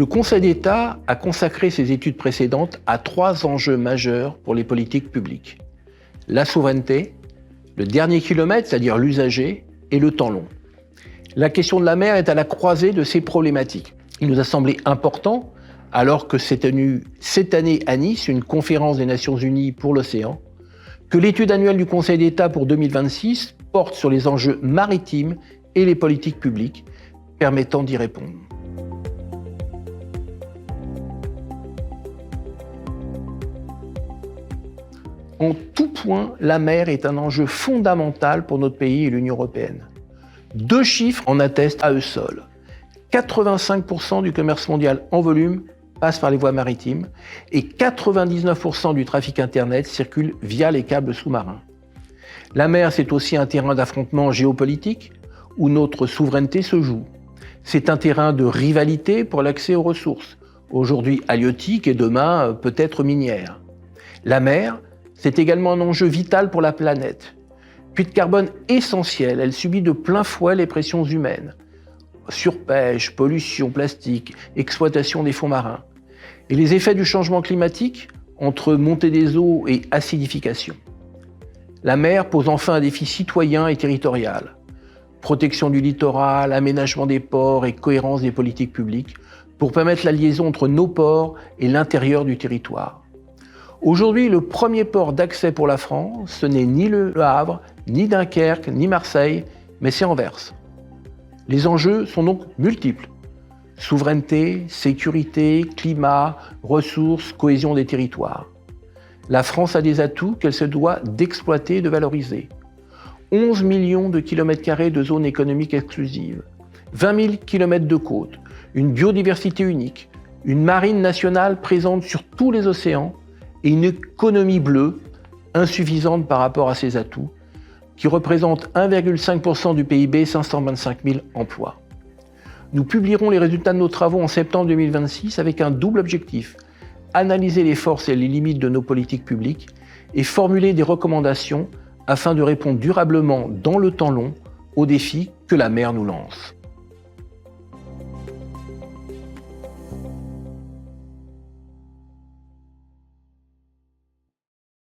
Le Conseil d'État a consacré ses études précédentes à 3 enjeux majeurs pour les politiques publiques. La souveraineté, le dernier kilomètre, c'est-à-dire l'usager, et le temps long. La question de la mer est à la croisée de ces problématiques. Il nous a semblé important, alors que s'est tenue cette année à Nice une conférence des Nations Unies pour l'océan, que l'étude annuelle du Conseil d'État pour 2026 porte sur les enjeux maritimes et les politiques publiques permettant d'y répondre. En tout point, la mer est un enjeu fondamental pour notre pays et l'Union européenne. 2 chiffres en attestent à eux seuls. 85% du commerce mondial en volume passe par les voies maritimes et 99% du trafic Internet circule via les câbles sous-marins. La mer, c'est aussi un terrain d'affrontement géopolitique où notre souveraineté se joue. C'est un terrain de rivalité pour l'accès aux ressources, aujourd'hui halieutiques et demain peut-être minières. La mer, c'est également un enjeu vital pour la planète. Puits de carbone essentiel, elle subit de plein fouet les pressions humaines. Surpêche, pollution plastique, exploitation des fonds marins. Et les effets du changement climatique entre montée des eaux et acidification. La mer pose enfin un défi citoyen et territorial. Protection du littoral, aménagement des ports et cohérence des politiques publiques pour permettre la liaison entre nos ports et l'intérieur du territoire. Aujourd'hui, le premier port d'accès pour la France, ce n'est ni Le Havre, ni Dunkerque, ni Marseille, mais c'est Anvers. Les enjeux sont donc multiples. Souveraineté, sécurité, climat, ressources, cohésion des territoires. La France a des atouts qu'elle se doit d'exploiter et de valoriser. 11 millions de kilomètres carrés de zones économiques exclusives, 20 000 kilomètres de côtes, une biodiversité unique, une marine nationale présente sur tous les océans et une économie bleue insuffisante par rapport à ces atouts, qui représente 1,5% du PIB, 525 000 emplois. Nous publierons les résultats de nos travaux en septembre 2026 avec un double objectif: analyser les forces et les limites de nos politiques publiques et formuler des recommandations afin de répondre durablement dans le temps long aux défis que la mer nous lance.